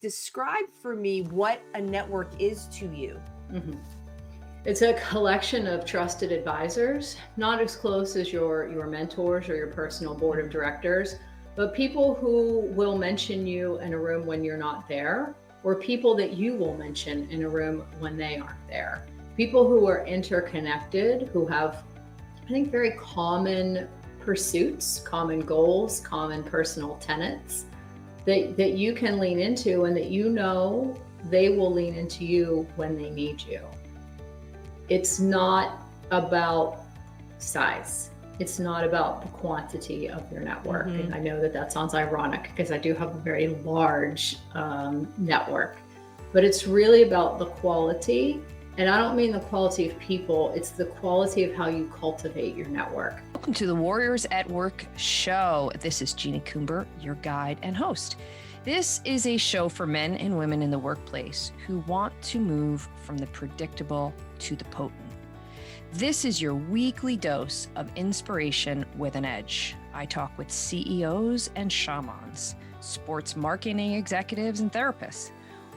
describe for me what a network is to you. Mhm. It's a collection of trusted advisors, not as close as your mentors or your personal board of directors, but people who will mention you in a room when you're not there, or people that you will mention in a room when they aren't there. People who are interconnected, who have, I think, very common pursuits, common goals, common personal tenets that you can lean into, and that you know they will lean into you when they need you. It's not about size. It's not about the quantity of your network. And I know that sounds ironic because I do have a very large network, but it's really about the quality. And I don't mean the quality of people, it's the quality of how you cultivate your network. Welcome to the Warriors at Work show. This is Jeannie Coomber, your guide and host. This is a show for men and women in the workplace who want to move from the predictable to the potent. This is your weekly dose of inspiration with an edge. I talk with CEOs and shamans, sports marketing executives and therapists.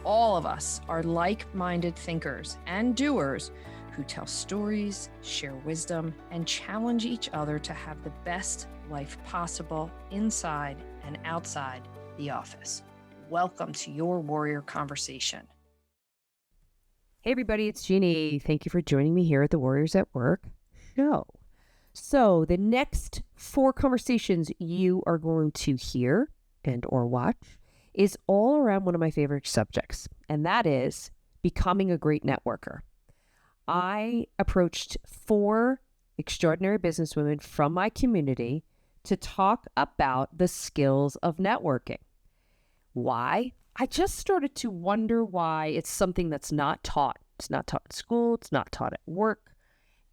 All of us are like-minded thinkers and doers who tell stories, share wisdom, and challenge each other to have the best life possible inside and outside the office. Welcome to your Warrior Conversation. Hey everybody, it's Jeannie. Thank you for joining me here at the Warriors at Work show. So the next 4 conversations you are going to hear and or watch is all around one of my favorite subjects, and that is becoming a great networker. I approached 4 extraordinary businesswomen from my community to talk about the skills of networking. Why? I just started to wonder why it's something that's not taught. It's not taught in school. It's not taught at work.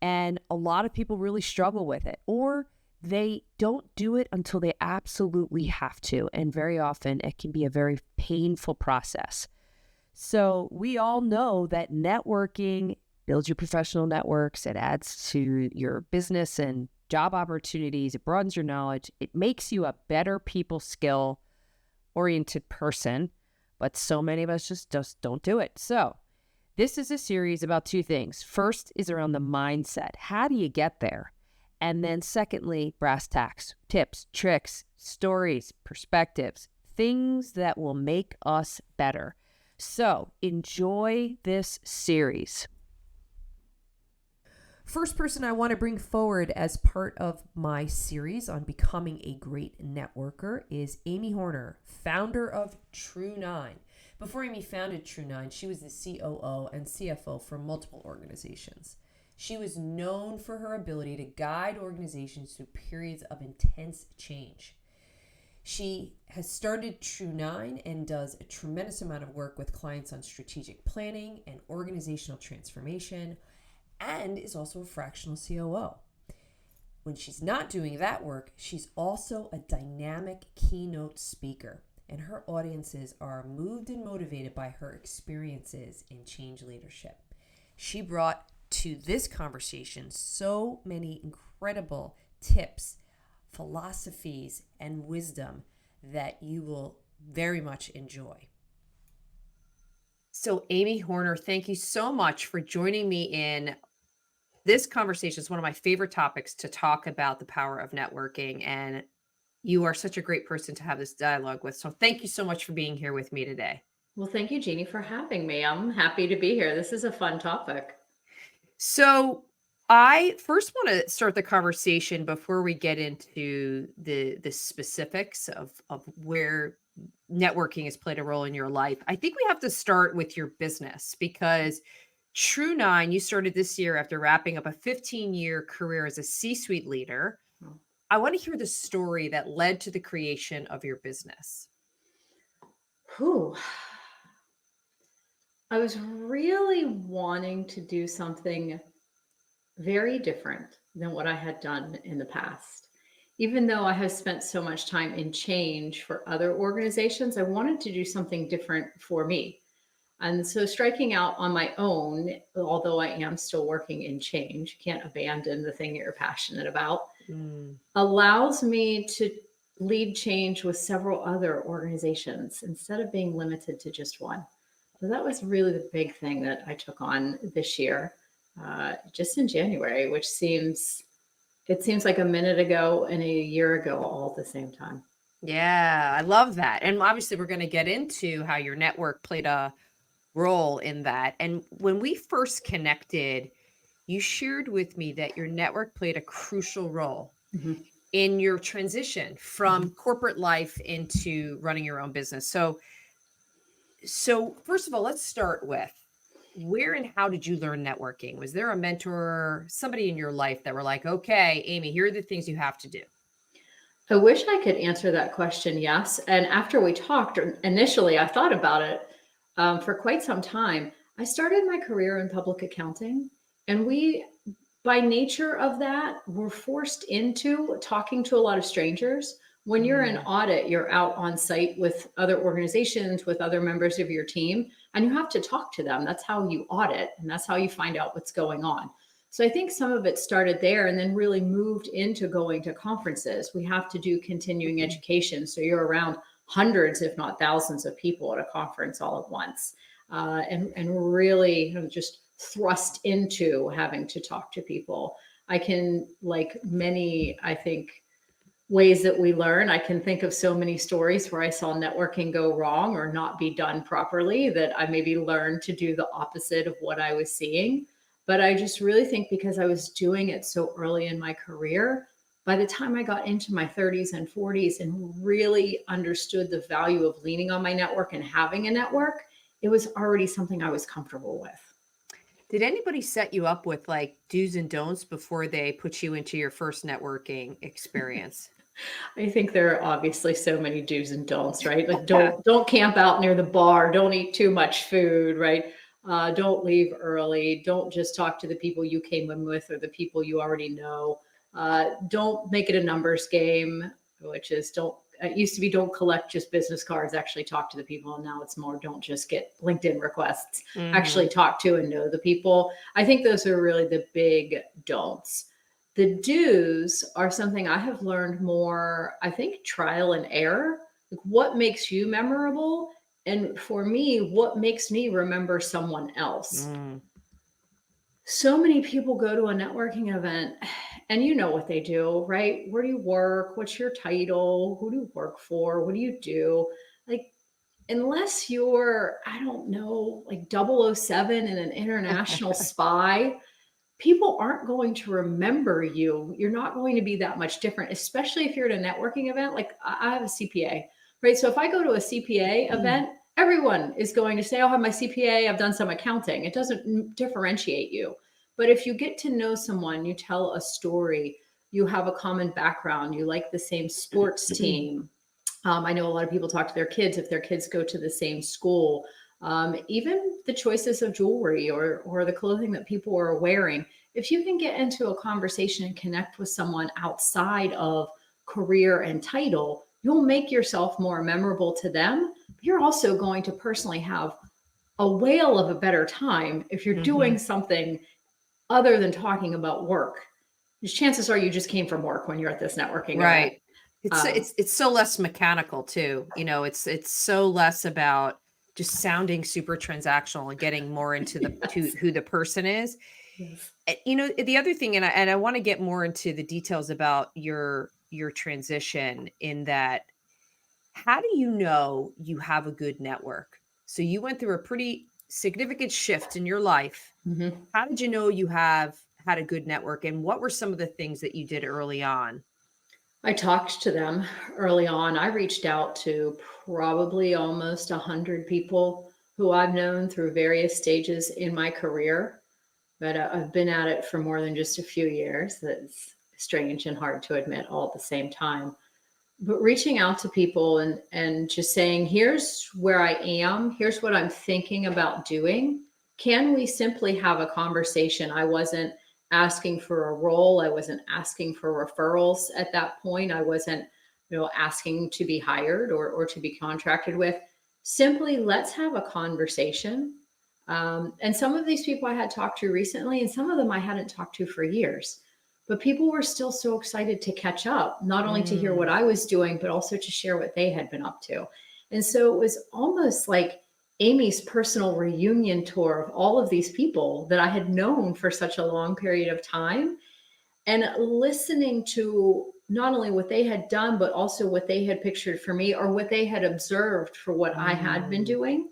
And a lot of people really struggle with it, or they don't do it until they absolutely have to. And very often it can be a very painful process. So we all know that networking builds your professional networks. It adds to your business and job opportunities. It broadens your knowledge. It makes you a better people skill oriented person, but so many of us just don't do it. So this is a series about 2 things. First is around the mindset. How do you get there? And then secondly, brass tacks, tips, tricks, stories, perspectives, things that will make us better. So enjoy this series. First person I want to bring forward as part of my series on becoming a great networker is Amy Horner, founder of True9. Before Amy founded True9, she was the COO and CFO for multiple organizations. She was known for her ability to guide organizations through periods of intense change. She has started True9 and does a tremendous amount of work with clients on strategic planning and organizational transformation, and is also a fractional COO. When she's not doing that work, she's also a dynamic keynote speaker, and her audiences are moved and motivated by her experiences in change leadership. She brought to this conversation so many incredible tips, philosophies, and wisdom that you will very much enjoy. So, Amy Horner, thank you so much for joining me in this conversation. Is one of my favorite topics to talk about, the power of networking, and you are such a great person to have this dialogue with. So thank you so much for being here with me today. Well, thank you, Jeannie, for having me. I'm happy to be here. This is a fun topic. So I first want to start the conversation before we get into the specifics of where networking has played a role in your life. I think we have to start with your business, because True9, you started this year after wrapping up a 15-year career as a C-suite leader. I want to hear the story that led to the creation of your business. I was really wanting to do something very different than what I had done in the past. Even though I have spent so much time in change for other organizations, I wanted to do something different for me. And so striking out on my own, although I am still working in change, can't abandon the thing that you're passionate about, allows me to lead change with several other organizations instead of being limited to just one. So that was really the big thing that I took on this year, just in January, which seems like a minute ago and a year ago all at the same time. Yeah, I love that. And obviously, we're going to get into how your network played a role in that. And when we first connected, you shared with me that your network played a crucial role Mhm. in your transition from corporate life into running your own business. So first of all, let's start with where and how did you learn networking? Was there a mentor, somebody in your life that were like, okay, Amy, here are the things you have to do? I wish I could answer that question, yes. And after we talked, initially, I thought about it for quite some time. I started my career in public accounting, and we, by nature of that, were forced into talking to a lot of strangers. When you're in Mm, audit, you're out on site with other organizations, with other members of your team, and you have to talk to them. That's how you audit, and that's how you find out what's going on. So I think some of it started there and then really moved into going to conferences. We have to do continuing education. So you're around hundreds, if not thousands, of people at a conference all at once. And really just thrust into having to talk to people. I can, like many, I think, ways that we learn, I can think of so many stories where I saw networking go wrong or not be done properly that I maybe learned to do the opposite of what I was seeing. But I just really think because I was doing it so early in my career, by the time I got into my 30s and 40s and really understood the value of leaning on my network and having a network, it was already something I was comfortable with. Did anybody set you up with like do's and don'ts before they put you into your first networking experience? I think there are obviously so many do's and don'ts, right? Like Yeah. don't camp out near the bar, don't eat too much food, right? Don't leave early. Don't just talk to the people you came in with or the people you already know. Don't make it a numbers game, which is don't. It used to be don't collect just business cards. Actually talk to the people, and now it's more don't just get LinkedIn requests. Actually Hmm. talk to and know the people. I think those are really the big don'ts. The do's are something I have learned more, I think, trial and error. Like what makes you memorable? And for me, what makes me remember someone else? Mm. So many people go to a networking event and you know what they do, right? Where do you work? What's your title? Who do you work for? What do you do? Like, unless you're, I don't know, like 007 and an international spy, people aren't going to remember you. You're not going to be that much different, especially if you're at a networking event. Like I have a CPA, right? So if I go to a CPA event, everyone is going to say, "Oh, I have my CPA. I've done some accounting." It doesn't differentiate you. But if you get to know someone, you tell a story, you have a common background, you like the same sports team. I know a lot of people talk to their kids if their kids go to the same school. Even the choices of jewelry or the clothing that people are wearing. If you can get into a conversation and connect with someone outside of career and title, you'll make yourself more memorable to them. You're also going to personally have a whale of a better time if you're Hmm. doing something other than talking about work. Chances are you just came from work when you're at this networking event. Right. It's Um, it's so less mechanical too. It's so less about just sounding super transactional and getting more into the to yes. who the person is. Yes. The other thing, and I want to get more into the details about your transition in that. How do you know you have a good network? So you went through a pretty significant shift in your life. Mhm. How did you know you have had a good network, and what were some of the things that you did early on? I talked to them early on. I reached out to probably almost 100 people who I've known through various stages in my career, but I've been at it for more than just a few years. That's strange and hard to admit all at the same time. But reaching out to people and just saying, here's where I am, here's what I'm thinking about doing. Can we simply have a conversation? I wasn't asking for a role. I wasn't asking for referrals at that point. I wasn't, asking to be hired or to be contracted with. Simply let's have a conversation. And some of these people I had talked to recently, and some of them I hadn't talked to for years. but people were still so excited to catch up, not only to hear what Mm. I was doing, but also to share what they had been up to. And so it was almost like Amy's personal reunion tour of all of these people that I had known for such a long period of time, and listening to not only what they had done, but also what they had pictured for me or what they had observed for what I had been Mm. doing.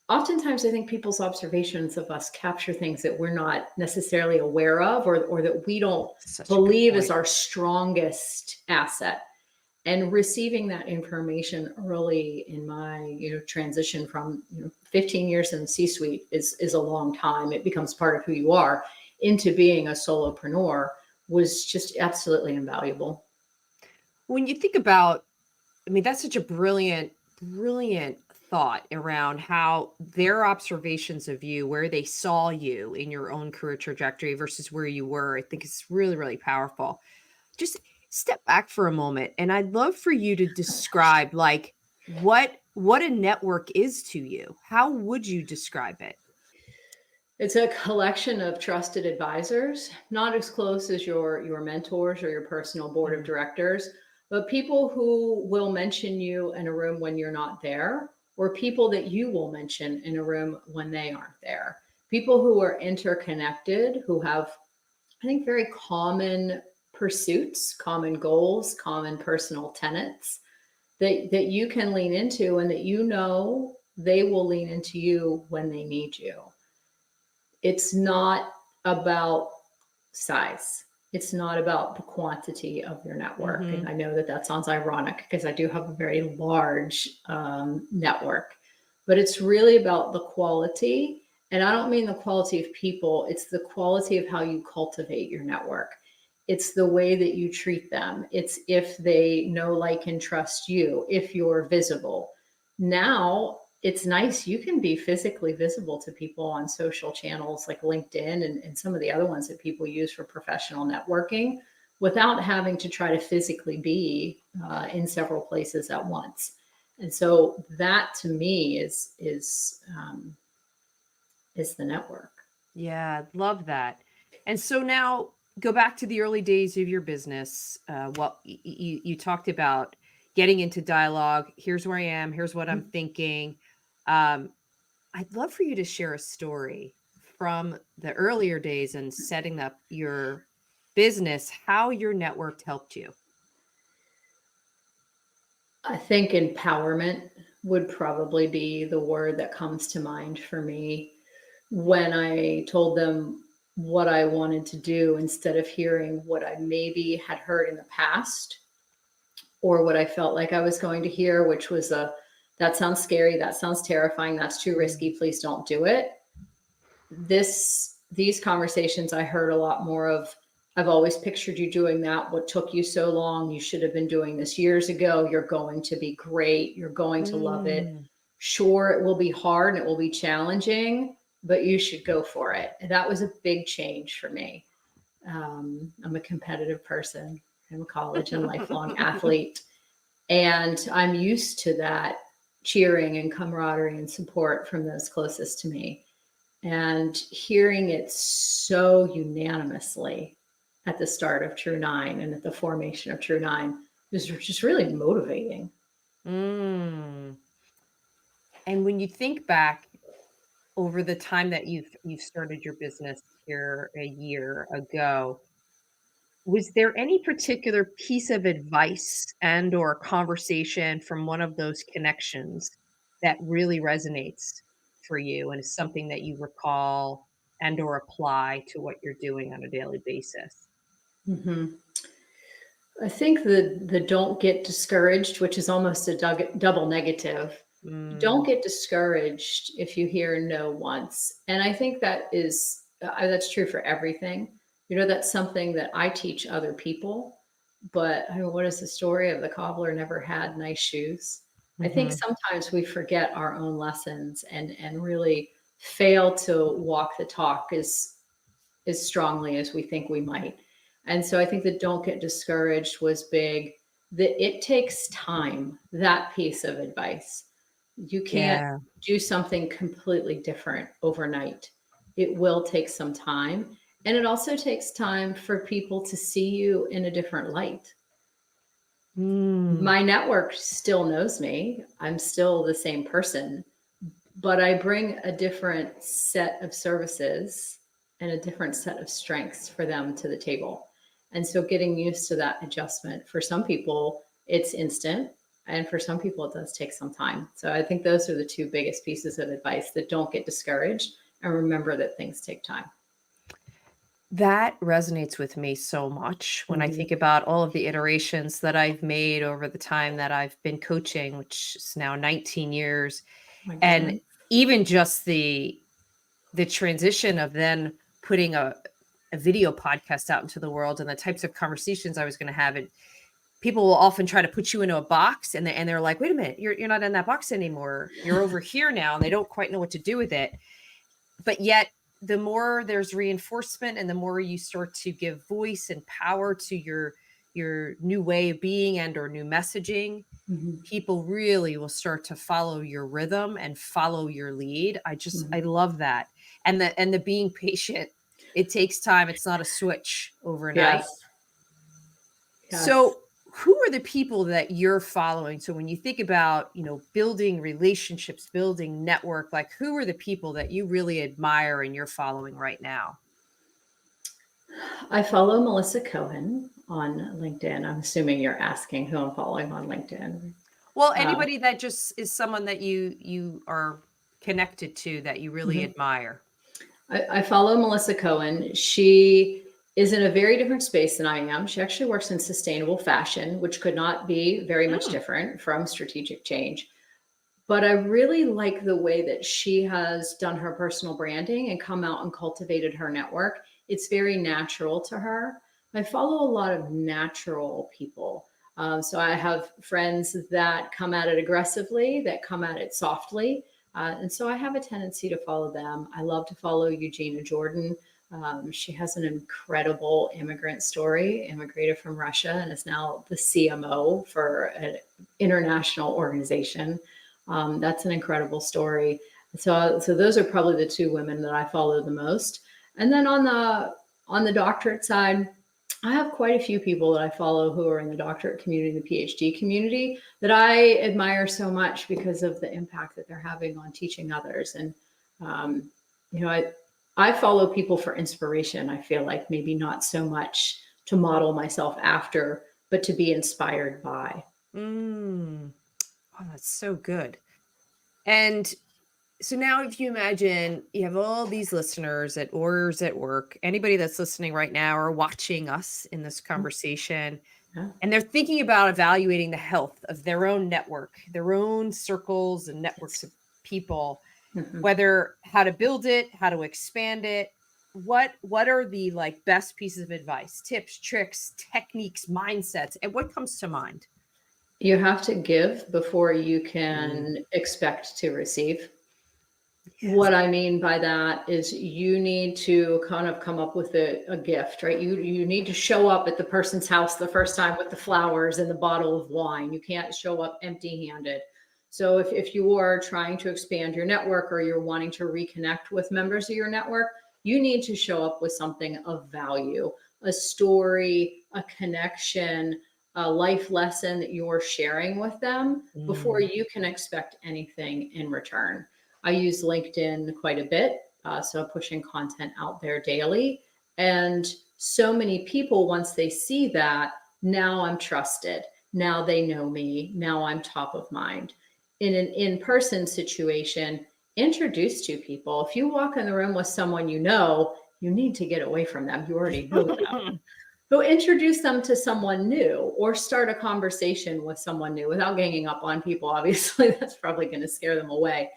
Oftentimes, I think people's observations of us capture things that we're not necessarily aware of, or that we don't Such a good believe is point. our strongest asset. And receiving that information early in my transition from 15 years in the C-suite is a long time. It becomes part of who you are, into being a solopreneur, was just absolutely invaluable. When you think about, I mean, that's such a brilliant, brilliant thought around how their observations of you, where they saw you in your own career trajectory versus where you were. I think it's really, really powerful. Just step back for a moment, and I'd love for you to describe like what a network is to you. How would you describe it? It's a collection of trusted advisors, not as close as your mentors or your personal board of Mm. directors, but people who will mention you in a room when you're not there, or people that you will mention in a room when they aren't there. People who are interconnected, who have, I think, very common pursuits, common goals, common personal tenets that you can lean into, and that they will lean into you when they need you. It's not about size. It's not about the quantity of your network. And Mhm. I know that that sounds ironic because I do have a very large network, but it's really about the quality. And I don't mean the quality of people, it's the quality of how you cultivate your network. It's the way that you treat them. It's if they know, like, and trust you, if you're visible. Now, it's nice. You can be physically visible to people on social channels like LinkedIn and some of the other ones that people use for professional networking, without having to try to physically be in several places at once. And so that, to me, is the network. Yeah, love that. And so now go back to the early days of your business. Well, you talked about getting into dialogue. Here's where I am. Here's what I'm thinking. Um, I'd love for you to share a story from the earlier days and setting up your business, how your network helped you. I think empowerment would probably be the word that comes to mind for me. When I told them what I wanted to do, instead of hearing what I maybe had heard in the past, or what I felt like I was going to hear, which was that sounds scary, that sounds terrifying, that's too risky, Mm. please don't do it. These conversations, I heard a lot more of, I've always pictured you doing that. What took you so long? You should have been doing this years ago. You're going to be great. You're going to love it. Mm. Sure, it will be hard and it will be challenging, but you should go for it. And that was a big change for me. I'm a competitive person. I'm a college and lifelong athlete. And I'm used to that cheering and camaraderie and support from those closest to me. And hearing it so unanimously at the start of True Nine and at the formation of True Nine was just really motivating. Mm. And when you think back over the time that you've started your business here a year ago, was there any particular piece of advice and or conversation from one of those connections that really resonates for you and is something that you recall and or apply to what you're doing on a daily basis? Mhm. I think the don't get discouraged, which is almost a double negative. Don't Mm. get discouraged if you hear no once. And I think that's true for everything. That's something that I teach other people. But I mean, what is the story of the cobbler never had nice shoes? I think Mhm. sometimes we forget our own lessons and really fail to walk the talk as strongly as we think we might. And so I think the don't get discouraged was big. That it takes time, that piece of advice. You can't Yeah. do something completely different overnight. It will take some time. And it also takes time for people to see you in a different light. Mm. My network still knows me. I'm still the same person, but I bring a different set of services and a different set of strengths for them to the table. And so getting used to that adjustment, for some people, it's instant. And for some people, it does take some time. So I think those are the two biggest pieces of advice: that don't get discouraged and remember that things take time. That resonates with me so much when I Mhm. think about all of the iterations that I've made over the time that I've been coaching, which is now 19 years. My And goodness. even just the transition of then putting a video podcast out into the world and the types of conversations I was going to have. And people will often try to put you into a box and they're like, wait a minute, you're not in that box anymore. You're over here now. And they don't quite know what to do with it. But yet the more there's reinforcement and the more you start to give voice and power to your new way of being and or new messaging, Mhm. people really will start to follow your rhythm and follow your lead. I Mhm. love that. And the being patient, it takes time. It's not a switch overnight. Yes. Yes. So, who are the people that you're following? So, when you think about, building relationships, building network, like who are the people that you really admire and you're following right now? I follow Melissa Cohen on LinkedIn. I'm assuming you're asking who I'm following on LinkedIn. Well, Uh, anybody that just is someone that you are connected to that you really mhm. admire. I follow Melissa Cohen. She is in a very different space than I am. She actually works in sustainable fashion, which could not be very much Mm, different from strategic change. But I really like the way that she has done her personal branding and come out and cultivated her network. It's very natural to her. I follow a lot of natural people. So I have friends that come at it aggressively, that come at it softly. And so I have a tendency to follow them. I love to follow Eugenia Jordan. She has an incredible immigrant story, immigrated from Russia, and is now the CMO for an international organization. That's an incredible story. So those are probably the two women that I follow the most. And then on the doctorate side, I have quite a few people that I follow who are in the doctorate community, the PhD community, that I admire so much because of the impact that they're having on teaching others. And um, you know, I follow people for inspiration. I feel like maybe not so much to model myself after, but to be inspired by. mm. Oh, that's so good. And so now if you imagine you have all these listeners at Warriors at Work, anybody that's listening right now or watching us in this conversation, Yeah. and they're thinking about evaluating the health of their own network, their own circles and networks of people, Mhm. whether how to build it, how to expand it. What are the like best pieces of advice, tips, tricks, techniques, mindsets, and what comes to mind? You have to give before you Mm, can expect to receive. yes. What I mean by that is you need to kind of come up with a gift, right? You need to show up at the person's house the first time with the flowers and the bottle of wine. You can't show up empty-handed. So if you are trying to expand your network or you're wanting to reconnect with members of your network, you need to show up with something of value, a story, a connection, a life lesson that you're sharing with them before Mm, you can expect anything in return. I use LinkedIn quite a bit. So I'm pushing content out there daily. And so many people, once they see that, now I'm trusted. Now they know me. Now I'm top of mind. In an in person situation, introduce to people. If you walk in the room with someone you need to get away from them. You already know them. So introduce them to someone new or start a conversation with someone new without ganging up on people. Obviously, that's probably going to scare them away,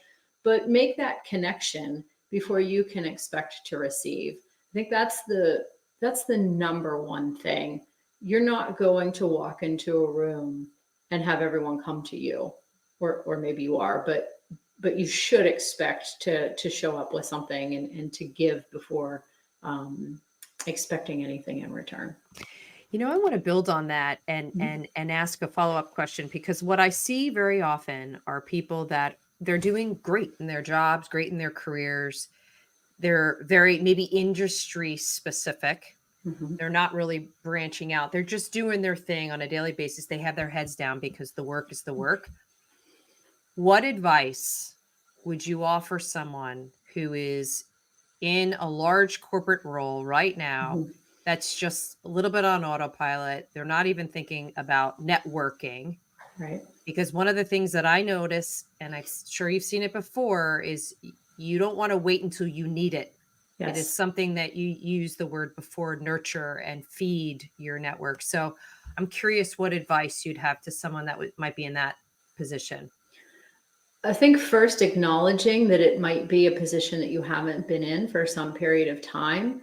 but make that connection before you can expect to receive. I think that's the number one thing. You're not going to walk into a room and have everyone come to you, or maybe you are, but you should expect to show up with something and to give before um, expecting anything in return. I want to build on that and Mhm. and ask a follow-up question because what I see very often are people that they're doing great in their jobs, great in their careers, They're very maybe industry specific. Mhm. They're not really branching out. They're just doing their thing on a daily basis. They have their heads down because the work is the work. What advice would you offer someone who is in a large corporate role right now Mhm. that's just a little bit on autopilot? They're not even thinking about networking. Right. Because one of the things that I notice, and sure you've seen it before, is you don't want to wait until you need it. It is Yes. something that you use the word before, nurture and feed your network. So I'm curious what advice you'd have to someone that might be in that position. I think first acknowledging that it might be a position that you haven't been in for some period of time,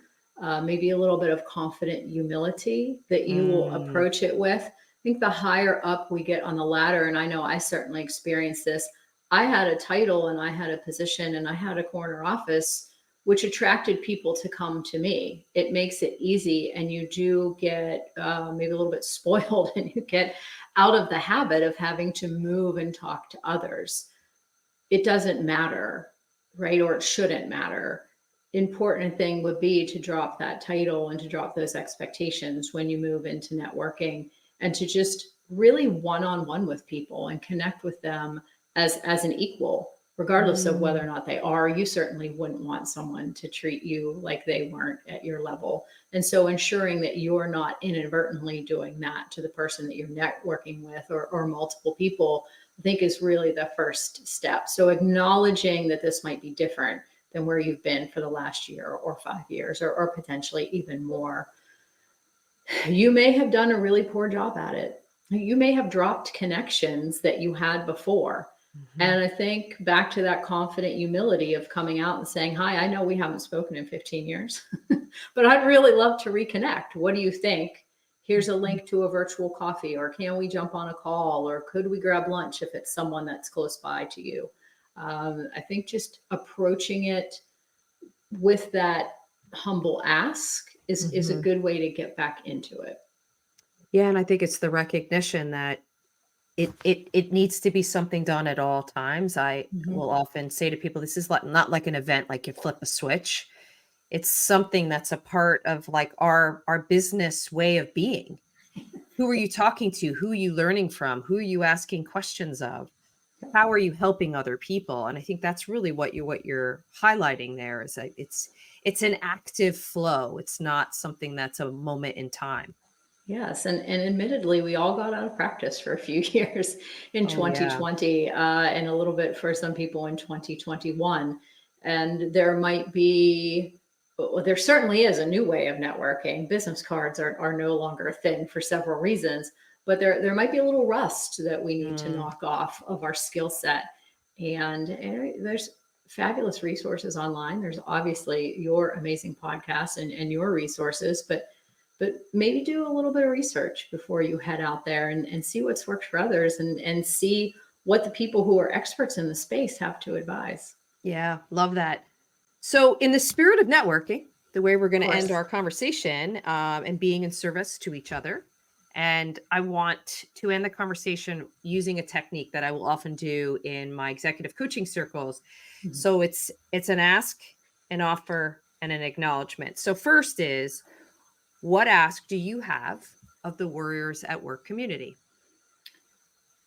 maybe a little bit of confident humility that you will Mm, approach it with. I think the higher up we get on the ladder, and I know I certainly experienced this, I had a title and I had a position and I had a corner office, which attracted people to come to me. It makes it easy, and you do get maybe a little bit spoiled and you get out of the habit of having to move and talk to others. It doesn't matter, right? Or it shouldn't matter. Important thing would be to drop that title and to drop those expectations when you move into networking, and to just really one-on-one with people and connect with them as an equal, regardless of whether or mm, not they are. You certainly wouldn't want someone to treat you like they weren't at your level. And so ensuring that you're not inadvertently doing that to the person that you're networking with, or multiple people, I think is really the first step. So acknowledging that this might be different than where you've been for the last year or 5 years, or potentially even more. You may have done a really poor job at it. You may have dropped connections that you had before. mhm. And I think back to that confident humility of coming out and saying, "Hi, I know we haven't spoken in 15 years, but I'd really love to reconnect. What do you think? Here's a Mhm. link to a virtual coffee, or can we jump on a call, or could we grab lunch if it's someone that's close by to you?" I think just approaching it with that humble ask is a Mhm. good way to get back into it. Yeah, and I think it's the recognition that it needs to be something done at all times. I will Mhm. often say to people, this is not like an event, like you flip a switch. It's something that's a part of like our business way of being. Who are you talking to? Who are you learning from? Who are you asking questions of? How are you helping other people? And I think that's really what you're highlighting there is that it's an active flow. It's not something that's a moment in time. Yes, and admittedly, we all got out of practice for a few years in Oh yeah. 2020, and a little bit for some people in 2021. And there might be, well, there certainly is a new way of networking. Business cards are no longer a thing for several reasons, but there might be a little rust that we need to Mm, knock off of our skill set. And there's fabulous resources online. There's obviously your amazing podcast and your resources, but maybe do a little bit of research before you head out there, and see what's worked for others, and see what the people who are experts in the space have to advise. yeah, love that. So, in the spirit of networking, the way we're Of going to end course. our conversation and being in service to each other, and I want to end the conversation using a technique that I will often do in my executive coaching circles. Mhm. So it's an ask, an offer, and an acknowledgement. So first is, what ask do you have of the Warriors at Work community?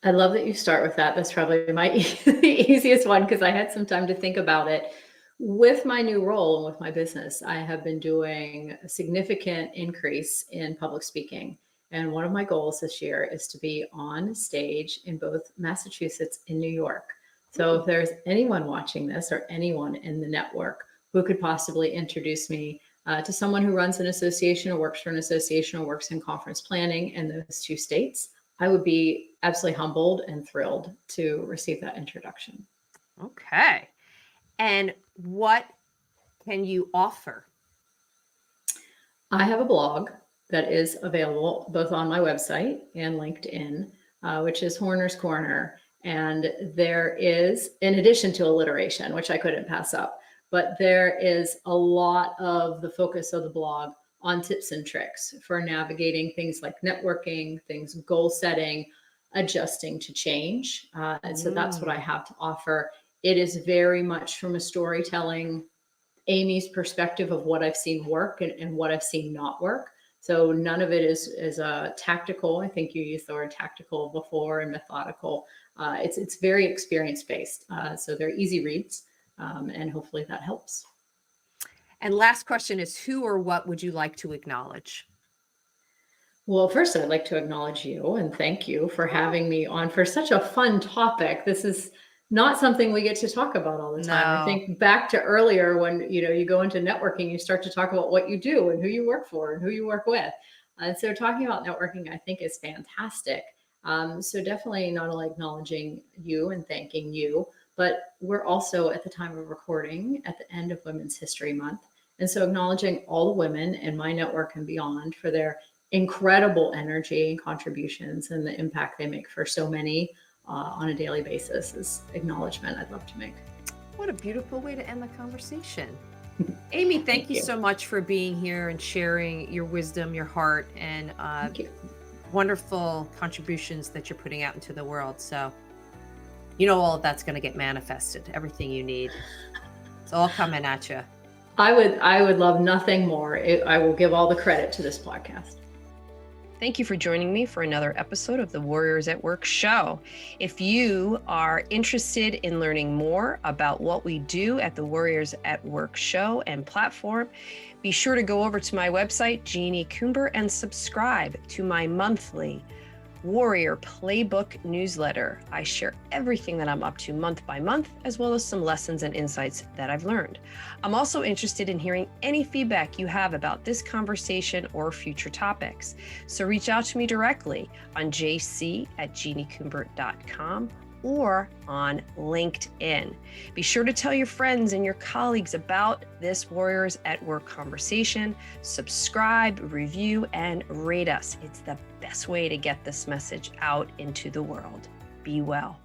I love that you start with that. That's probably my the easiest one, because I had some time to think about it. With my new role and with my business, I have been doing a significant increase in public speaking. And one of my goals this year is to be on stage in both Massachusetts and New York. So if Ooh. there's anyone watching this, or anyone in the network who could possibly introduce me to someone who runs an association or works for an association or works in conference planning in those two states, I would be absolutely humbled and thrilled to receive that introduction. Okay. And what can you offer? I have a blog that is available both on my website and LinkedIn, which is Horner's Corner. And there is, in addition to alliteration, which I couldn't pass up, but there is a lot of the focus of the blog on tips and tricks for navigating things like networking, things goal setting, adjusting to change. And so that's what I Mm, have to offer. It is very much from a storytelling Amy's perspective of what I've seen work and what I've seen not work. So none of it is tactical. I think you used the word tactical before, and methodical. It's very experience based. So they're easy reads, and hopefully that helps. And last question is, who or what would you like to acknowledge? Well, first, I'd like to acknowledge you and thank you for having me on for such a fun topic. This is not something we get to talk about all the time. I No. think back to earlier when you go into networking, you start to talk about what you do and who you work for and who you work with. And so talking about networking, I think, is fantastic. So definitely not only acknowledging you and thanking you, but we're also at the time of recording at the end of Women's History Month. And so acknowledging all the women in my network and beyond for their incredible energy and contributions and the impact they make for so many on a daily basis is acknowledgement I'd love to make. What a beautiful way to end the conversation. Amy, thank you so much for being here and sharing your wisdom, your heart, and wonderful contributions that you're putting out into the world. So, all of that's going to get manifested, everything you need. It's all coming at you. I would love nothing more. I will give all the credit to this podcast. Thank you for joining me for another episode of the Warriors at Work show. If you are interested in learning more about what we do at the Warriors at Work show and platform, be sure to go over to my website, Jeannie Coomber, and subscribe to my monthly Warrior Playbook newsletter. I share everything that I'm up to month by month, as well as some lessons and insights that I've learned. I'm also interested in hearing any feedback you have about this conversation or future topics. So reach out to me directly on jc@jeanniecoomber.com or on LinkedIn. Be sure to tell your friends and your colleagues about this Warriors at Work conversation. Subscribe, review, and rate us. It's the best way to get this message out into the world. Be well.